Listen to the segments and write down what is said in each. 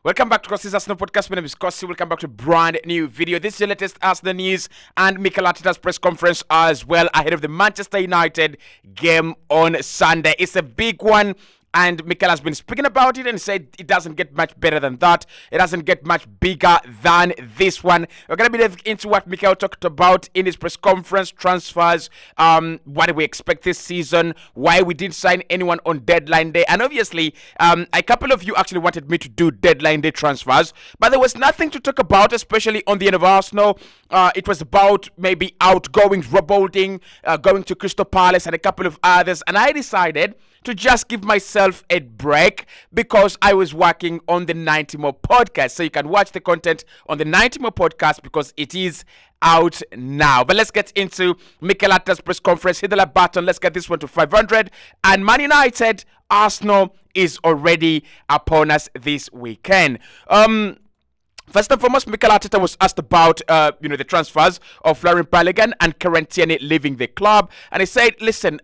Welcome back to Cossy's Arsenal podcast. My name is Cossy. Welcome back to a brand new video. This is your latest Arsenal news and Mikel Arteta's press conference as well ahead of the Manchester United game on Sunday. It's a big one. And Mikel has been speaking about it and said it doesn't get much better than that. It doesn't get much bigger than this one. We're going to be diving into what Mikel talked about in his press conference, transfers, what do we expect this season, why we didn't sign anyone on deadline day. And obviously, a couple of you actually wanted me to do deadline day transfers, but there was nothing to talk about, especially on the end of Arsenal. It was about maybe outgoings, Rob Holding, going to Crystal Palace and a couple of others. And I decided to just give myself a break because I was working on the 90 More podcast. So you can watch the content on the 90 More podcast because it is out now. But let's get into Mikel Arteta's press conference. Hit the like button. Let's get this one to 500. And Man United, Arsenal is already upon us this weekend. First and foremost, Mikel Arteta was asked about, the transfers of Florian Balogun and Nketiah leaving the club, and he said, "Listen,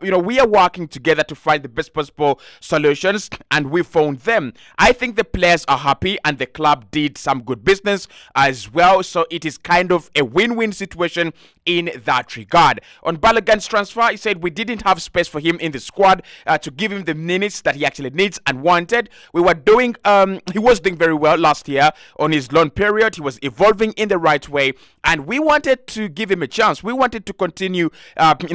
we are working together to find the best possible solutions, and we found them. I think the players are happy, and the club did some good business as well. So it is kind of a win-win situation in that regard." On Balogun's transfer, he said, "We didn't have space for him in the squad to give him the minutes that he actually needs and wanted. He was doing very well last year on his loan period. He was evolving in the right way, and we wanted to give him a chance. We wanted to continue,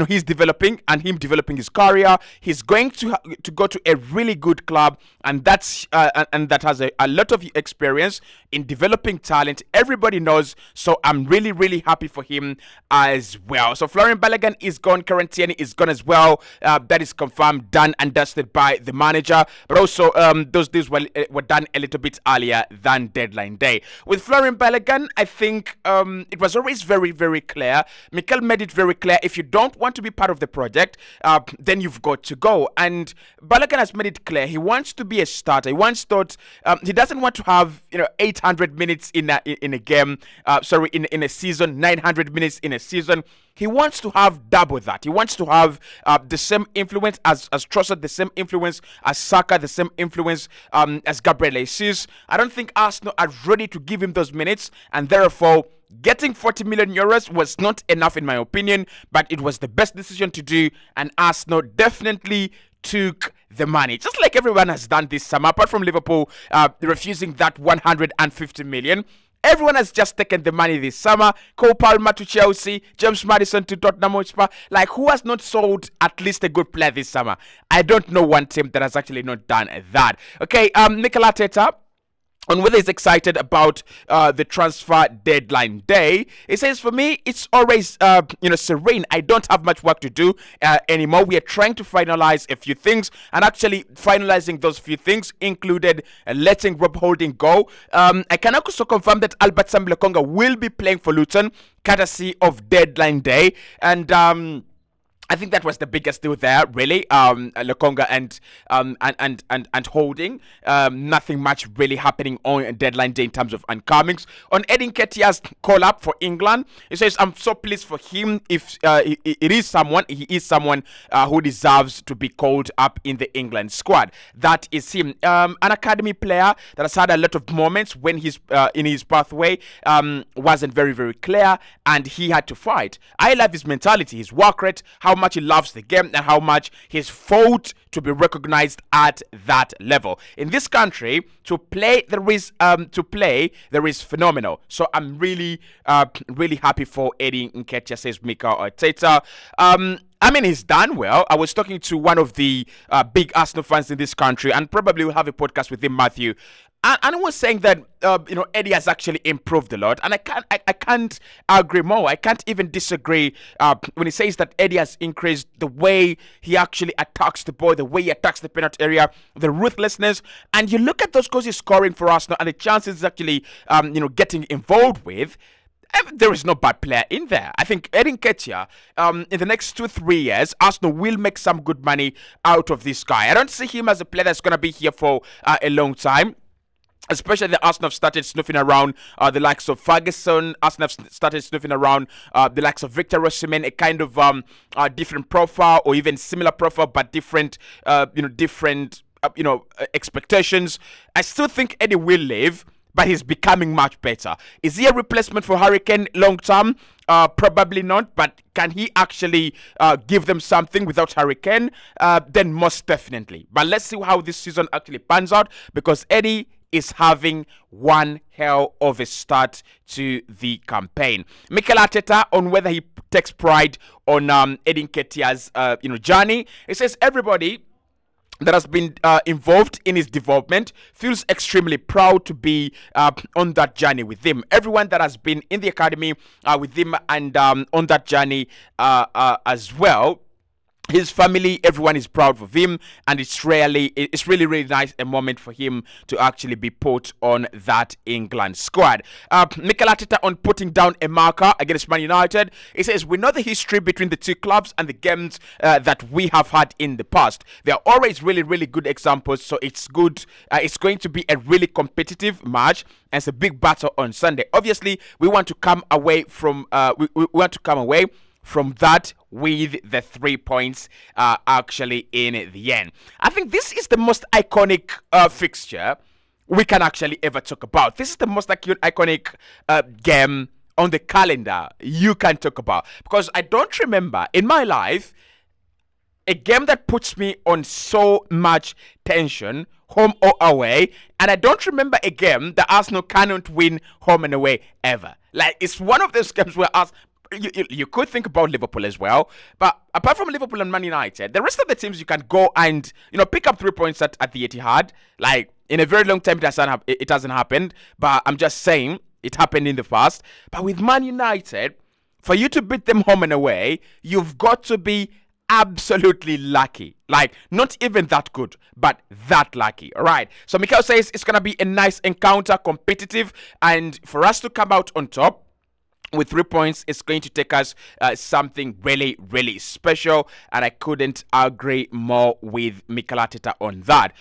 he's developing and him developing his career. He's going to go to a really good club, and that has a lot of experience in developing talent. Everybody knows. So I'm really, really happy for him as well." So Florian Balogun is gone. Nketiah is gone as well. That is confirmed, done and dusted by the manager. But also, those deals were done a little bit earlier than deadline day. With Florian Balogun, I think it was always very, very clear. Mikel made it very clear: if you don't want to be part of the project, then you've got to go. And Balogun has made it clear he wants to be a starter. He doesn't want to have 800 minutes in a game. In a season, 900 minutes in a season. He wants to have double that. He wants to have the same influence as Trossard, the same influence as Saka, the same influence as Gabriel Jesus. I don't think Arsenal are ready to give him those minutes, and therefore getting 40 million euros was not enough in my opinion, but it was the best decision to do, and Arsenal definitely took the money, just like everyone has done this summer, apart from Liverpool refusing that 150 million. Everyone has just taken the money this summer. Cole Palmer to Chelsea, James Maddison to Tottenham Hotspur. Like, who has not sold at least a good player this summer? I don't know one team that has actually not done that. Okay, Mikel Arteta, on whether he's excited about the transfer deadline day, he says, "For me, it's always serene. I don't have much work to do anymore. We are trying to finalize a few things, and actually finalizing those few things included letting Rob Holding go. I can also confirm that Albert Sambi will be playing for Luton, courtesy of deadline day, and I think that was the biggest deal there, really. Lokonga and Holding. Nothing much really happening on deadline day in terms of incomings. On Nketiah's call up for England, he says, "I'm so pleased for him. If he is someone who deserves to be called up in the England squad. That is him. An academy player that has had a lot of moments when he's in his pathway wasn't very, very clear, and he had to fight. I love his mentality, his work rate, how much he loves the game, and how much he's fought to be recognized at that level. In this country, to play there is phenomenal. So I'm really happy for Eddie Nketiah," says Mikel Arteta. He's done well. I was talking to one of the big Arsenal fans in this country, and probably we'll have a podcast with him, Matthew. And I was saying that Eddie has actually improved a lot, and I can't agree more. I can't even disagree when he says that Eddie has increased the way he actually attacks the ball, the way he attacks the penalty area, the ruthlessness. And you look at those goals he's scoring for Arsenal and the chances he's actually getting involved with. There is no bad player in there. I think Eddie Nketiah, in the next 2-3 years, Arsenal will make some good money out of this guy. I don't see him as a player that's going to be here for a long time. Especially the Arsenal have started sniffing around the likes of Ferguson. Arsenal have started sniffing around the likes of Victor Osimhen, a kind of different profile or even similar profile, but different expectations. I still think Eddie will leave, but he's becoming much better. Is he a replacement for Harry Kane long term? Probably not, but can he actually give them something without Harry Kane? Then most definitely. But let's see how this season actually pans out, because Eddie is having one hell of a start to the campaign. Mikel Arteta, on whether he takes pride on Eddie Nketiah's journey, he says everybody that has been involved in his development feels extremely proud to be on that journey with him. Everyone that has been in the academy with him and on that journey as well, his family, everyone is proud of him, and it's really nice a moment for him to actually be put on that England squad. Mikel Arteta on putting down a marker against Man United. He says, we know the history between the two clubs and the games that we have had in the past. They are always really good examples, so it's good. It's going to be a really competitive match, and it's a big battle on Sunday. Obviously, we want to come away from from that with the 3 points actually in the end. I think this is the most iconic fixture we can actually ever talk about. This is the most iconic game on the calendar you can talk about, because I don't remember in my life a game that puts me on so much tension, home or away, and I don't remember a game that Arsenal cannot win home and away ever. Like, it's one of those games where you could think about Liverpool as well, but apart from Liverpool and Man United, the rest of the teams you can go and pick up 3 points at the Etihad. Like, in a very long time it hasn't happened, but I'm just saying it happened in the past. But with Man United, for you to beat them home and away, you've got to be absolutely lucky. Like, not even that good, but that lucky. All right. So Mikel says it's gonna be a nice encounter, competitive, and for us to come out on top with 3 points, it's going to take us something really special, and I couldn't agree more with Mikel Arteta on that.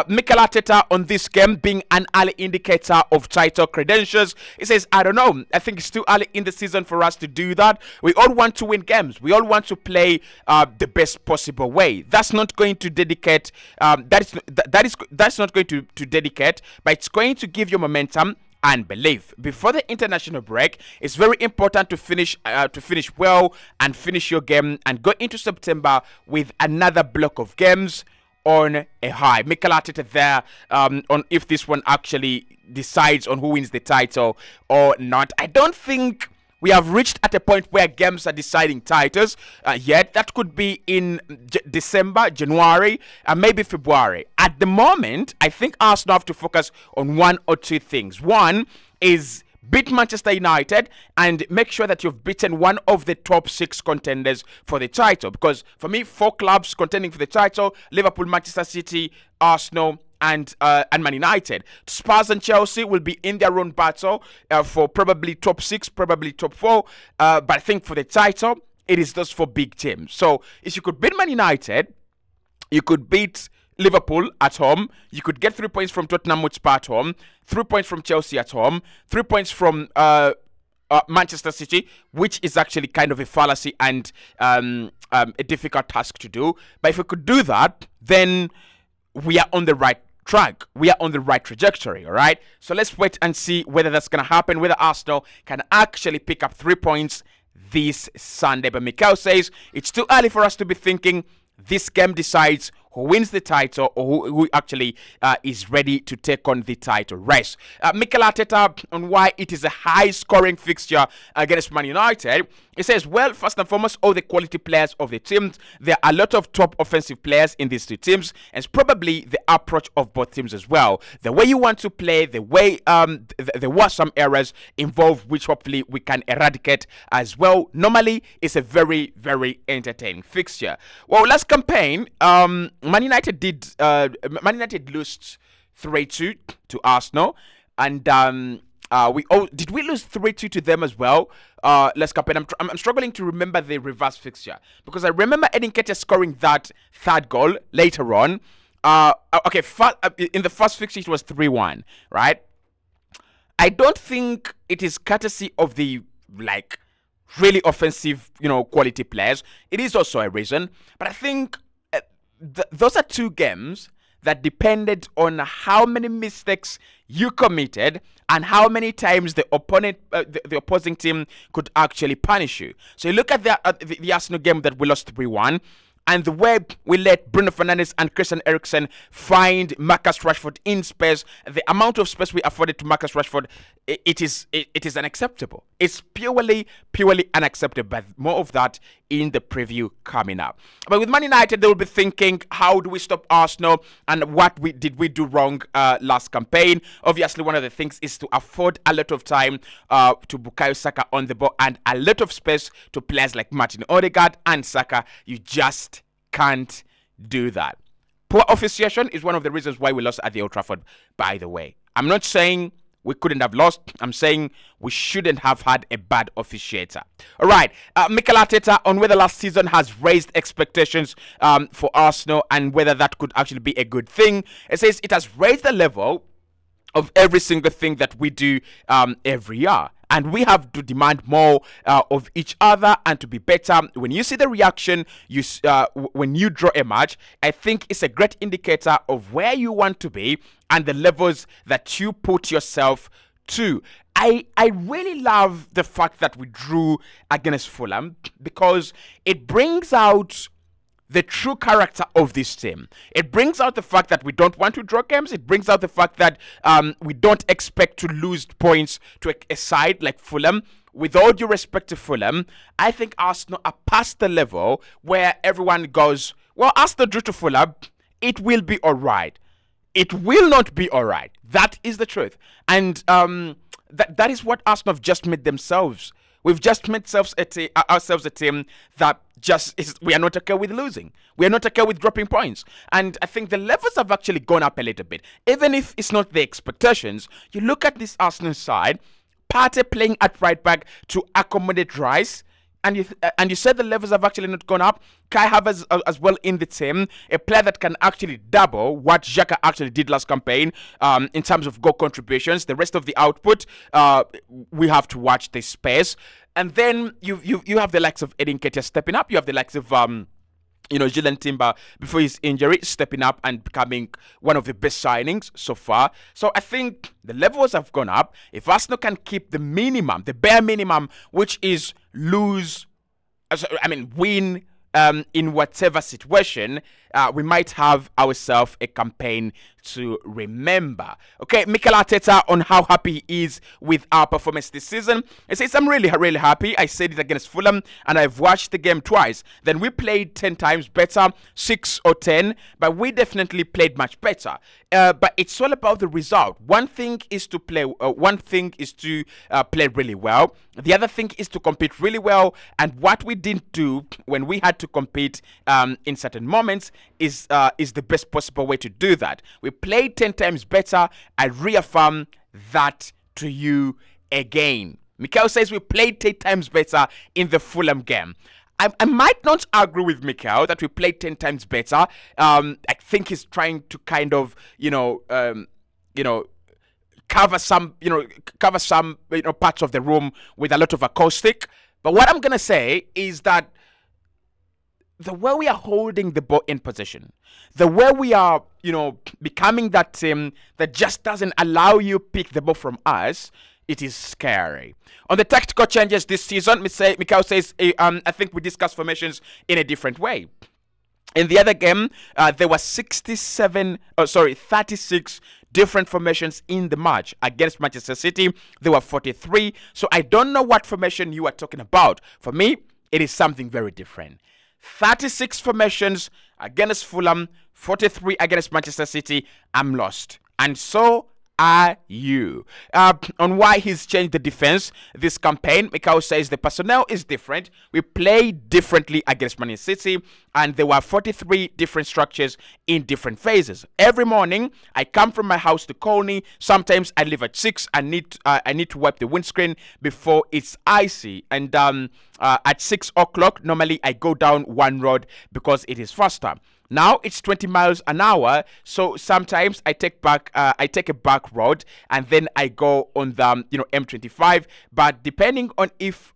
Mikel Arteta on this game being an early indicator of title credentials. He says, I don't know. I think it's too early in the season for us to do that. We all want to win games. We all want to play the best possible way. That's not going to dedicate. That's not going to dedicate, but it's going to give you momentum and belief. Before the international break, it's very important to finish well and finish your game and go into September with another block of games on a high. Mikel Arteta there on if this one actually decides on who wins the title or not. I don't think we have reached at a point where games are deciding titles yet. That could be in December, January, and maybe February. At the moment, I think Arsenal have to focus on one or two things. One is beat Manchester United and make sure that you've beaten one of the top 6 contenders for the title. Because for me, 4 clubs contending for the title: Liverpool, Manchester City, Arsenal, and Man United. Spurs and Chelsea will be in their own battle for probably top 6, probably top 4. But I think for the title, it is those 4 big teams. So if you could beat Man United, you could beat Liverpool at home, you could get 3 points from Tottenham Hotspur at home, 3 points from Chelsea at home, 3 points from Manchester City, which is actually kind of a fallacy and a difficult task to do. But if we could do that, then we are on the right track. We are on the right trajectory, all right? So let's wait and see whether that's going to happen, whether Arsenal can actually pick up 3 points this Sunday. But Mikel says it's too early for us to be thinking this game decides who wins the title or who actually is ready to take on the title race. Mikel Arteta on why it is a high-scoring fixture against Man United. He says, well, first and foremost, all the quality players of the teams. There are a lot of top offensive players in these two teams, and it's probably the approach of both teams as well. The way you want to play, the way there were some errors involved, which hopefully we can eradicate as well. Normally, it's a very entertaining fixture. Well, last campaign, Man United lost 3-2 to Arsenal, and did we lose 3-2 to them as well? Last campaign, I'm struggling to remember the reverse fixture because I remember Nketiah scoring that 3rd goal later on. In the first fixture it was 3-1, right? I don't think it is courtesy of the really offensive, quality players. It is also a reason, but I think those are 2 games that depended on how many mistakes you committed and how many times the opponent, the opposing team could actually punish you. So you look at the Arsenal game that we lost 3-1. And the way we let Bruno Fernandes and Christian Eriksen find Marcus Rashford in space, the amount of space we afforded to Marcus Rashford, it is unacceptable. It's purely unacceptable. But more of that in the preview coming up. But with Man United, they will be thinking, how do we stop Arsenal and what did we do wrong last campaign? Obviously, one of the things is to afford a lot of time to Bukayo Saka on the ball and a lot of space to players like Martin Odegaard and Saka. You just can't do that. Poor officiation is one of the reasons why we lost at the Old Trafford, by the way. I'm not saying we couldn't have lost. I'm saying we shouldn't have had a bad officiator. All right. Mikel Arteta on whether last season has raised expectations for Arsenal and whether that could actually be a good thing. It says it has raised the level of every single thing that we do every year. And we have to demand more of each other and to be better. When you see the reaction, when you draw a match, I think it's a great indicator of where you want to be and the levels that you put yourself to. I really love the fact that we drew against Fulham because it brings out the true character of this team. It brings out the fact that we don't want to draw games. It brings out the fact that we don't expect to lose points to a side like Fulham. With all due respect to Fulham, I think Arsenal are past the level where everyone goes, well, Arsenal drew to Fulham, it will be all right. It will not be all right. That is the truth. And that is what Arsenal have just made themselves. We've just made ourselves a team that just is, we are not okay with losing. We are not okay with dropping points. And I think the levels have actually gone up a little bit. Even if it's not the expectations, you look at this Arsenal side, Partey playing at right back to accommodate Rice, and you said the levels have actually not gone up. Kai Havertz as well in the team, a player that can actually double what Xhaka actually did last campaign in terms of goal contributions. The rest of the output, we have to watch this space. And then you have the likes of Nketiah stepping up. You have the likes of Julian Timber before his injury stepping up and becoming one of the best signings so far. So I think the levels have gone up. If Arsenal can keep the minimum, the bare minimum, which is win in whatever situation, we might have ourselves a campaign to remember. Okay, Mikel Arteta on how happy he is with our performance this season. He says, I'm really happy. I said it against Fulham and I've watched the game twice. Then we played 10 times better, 6 or 10, but we definitely played much better. But it's all about the result. One thing is to play really well. The other thing is to compete really well. And what we didn't do when we had to compete in certain moments is the best possible way to do that. We played 10 times better. I reaffirm that to you again. Mikel says we played 10 times better in the Fulham game. I might not agree with Mikel that we played 10 times better. I think he's trying to kind of, cover some parts of the room with a lot of acoustic. But what I'm gonna say is that the way we are holding the ball in position, the way we are, becoming that team that just doesn't allow you pick the ball from us, it is scary. On the tactical changes this season, Mikel says, I think we discussed formations in a different way. In the other game, there were 36 different formations in the match. Against Manchester City, there were 43. So I don't know what formation you are talking about. For me, it is something very different. 36 formations against Fulham, 43 against Manchester City. I'm lost. And so are you. On why he's changed the defense this campaign, Mikel says the personnel is different. We play differently against Man City, and there were 43 different structures in different phases. Every morning, I come from my house to Colney. Sometimes I leave at 6. I need to wipe the windscreen before it's icy. And At 6 o'clock, normally I go down one road because it is faster. Now it's 20 miles an hour, so sometimes I take a back road, and then I go on the M25. But depending on if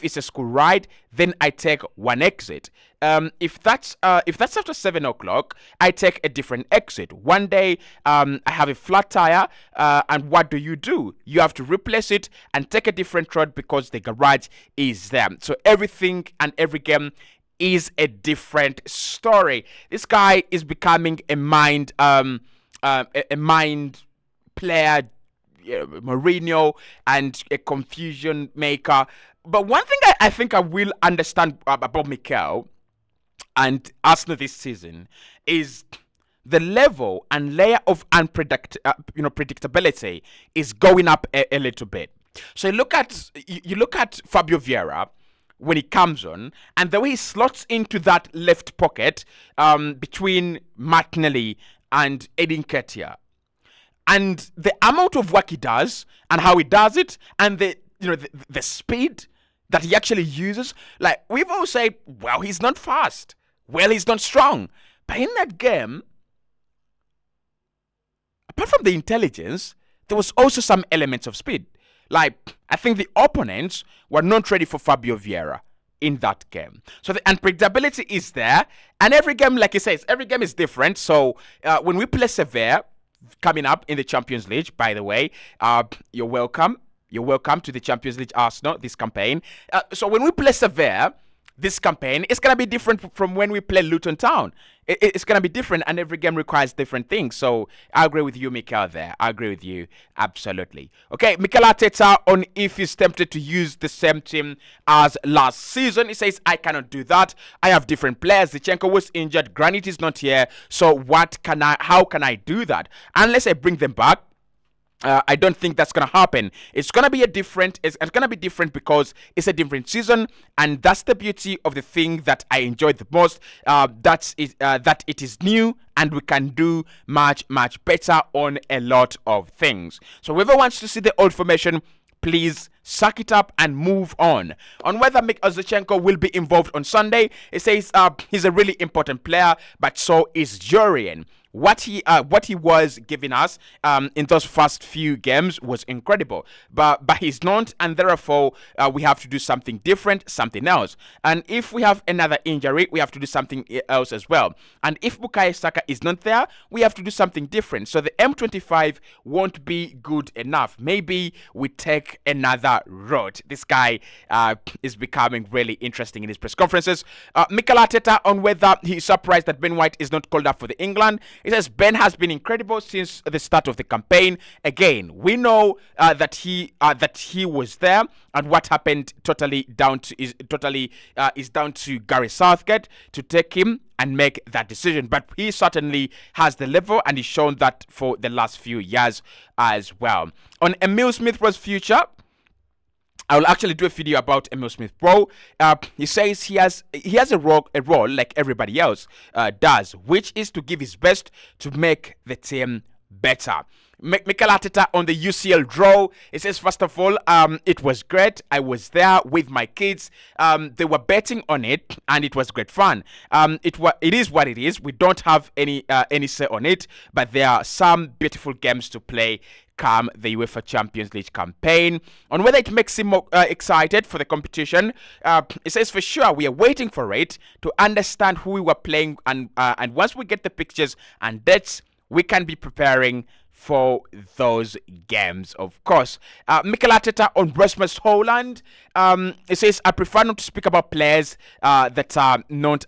it's a school ride, then I take one exit. If that's after 7 o'clock, I take a different exit. One day, I have a flat tire, and what do? You have to replace it and take a different road because the garage is there. So everything and every game is a different story. This guy is becoming a mind player, Mourinho, and a confusion maker. But one thing I think I will understand about Mikel and Arsenal this season is the level and layer of predictability is going up a little bit. So you look at Fabio Vieira when he comes on, and the way he slots into that left pocket between Martinelli and Nketiah, and the amount of work he does and how he does it, and the speed that he actually uses. Like, we've all said, well, he's not fast, well, he's not strong, but in that game, apart from the intelligence, there was also some elements of speed. Like, I think the opponents were not ready for Fabio Vieira in that game. So the unpredictability is there. And every game, like he says, every game is different. So when we play Sevilla coming up in the Champions League, by the way, you're welcome. You're welcome to the Champions League Arsenal this campaign. So when we play Sevilla this campaign, it's going to be different from when we play Luton Town. It's going to be different, and every game requires different things. So I agree with you, Mikel, there. I agree with you, absolutely. Okay, Mikel Arteta on if he's tempted to use the same team as last season. He says, I cannot do that. I have different players. Zinchenko was injured. Granit is not here. So how can I do that? Unless I bring them back, I don't think that's gonna happen. It's gonna be different because it's a different season, and that's the beauty of the thing that I enjoyed the most. That it is new, and we can do much better on a lot of things. So whoever wants to see the old formation, please suck it up and move on. On whether Zinchenko will be involved on Sunday, it says he's a really important player, but so is Jurien. What he was giving us in those first few games was incredible, but he's not, and therefore we have to do something different, something else. And if we have another injury, we have to do something else as well. And if Bukayo Saka is not there, we have to do something different. So the M25 won't be good enough. Maybe we take another road. This guy is becoming really interesting in his press conferences. Mikel Arteta on whether he's surprised that Ben White is not called up for the England. He says Ben has been incredible since the start of the campaign. Again, we know that he was there, and what happened is down to Gary Southgate to take him and make that decision. But he certainly has the level, and he's shown that for the last few years as well. On Emile Smith-Rowe's future, I will actually do a video about Emile Smith-Rowe. He says he has a role like everybody else does, which is to give his best to make the team better. Mikel Arteta on the UCL draw. It says, first of all, it was great. I was there with my kids. They were betting on it, and it was great fun. It is what it is. We don't have any say on it, but there are some beautiful games to play come the UEFA Champions League campaign. On whether it makes him more excited for the competition, it says for sure we are waiting for it to understand who we were playing, and once we get the pictures and dates, we can be preparing for those games, of course. Mikel Arteta on Rasmus Hojlund. It says, I prefer not to speak about players that are not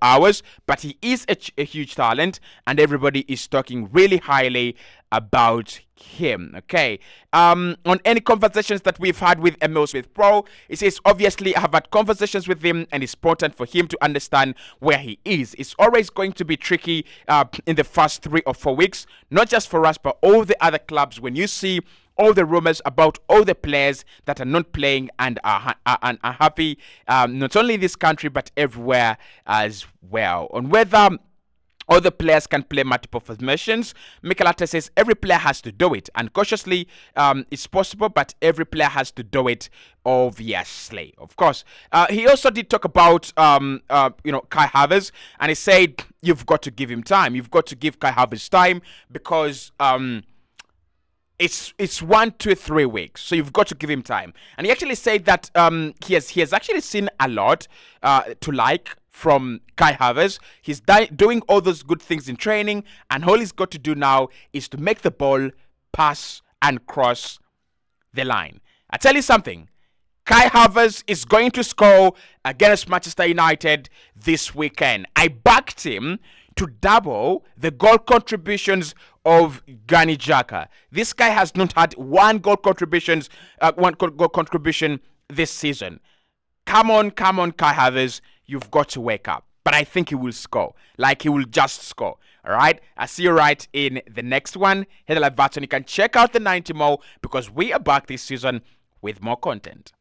ours, but he is a huge talent, and everybody is talking really highly about him. Okay. On any conversations that we've had with Emile Smith-Rowe, it says, obviously I have had conversations with him, and it's important for him to understand where he is. It's always going to be tricky in the first 3 or 4 weeks, not just for us, but all the other clubs. When you see all the rumors about all the players that are not playing and are happy, not only in this country but everywhere as well. On whether All the players can play multiple formations. Mikel Arteta says every player has to do it, and cautiously, it's possible, but every player has to do it. Obviously, of course. He also did talk about Kai Havertz, and he said you've got to give him time. You've got to give Kai Havertz time because it's 1 to 3 weeks, so you've got to give him time. And he actually said that he has actually seen a lot to like from Kai Havertz. He's doing all those good things in training, and all he's got to do now is to make the ball pass and cross the line. I tell you something, Kai Havertz is going to score against Manchester United this weekend. I backed him to double the goal contributions of Granit Xhaka. This guy has not had one goal contribution this season. Come on, Kai Havertz, you've got to wake up. But I think he will score. Like, he will just score. All right? I'll see you right in the next one. Hit the like button. You can check out the 90 more because we are back this season with more content.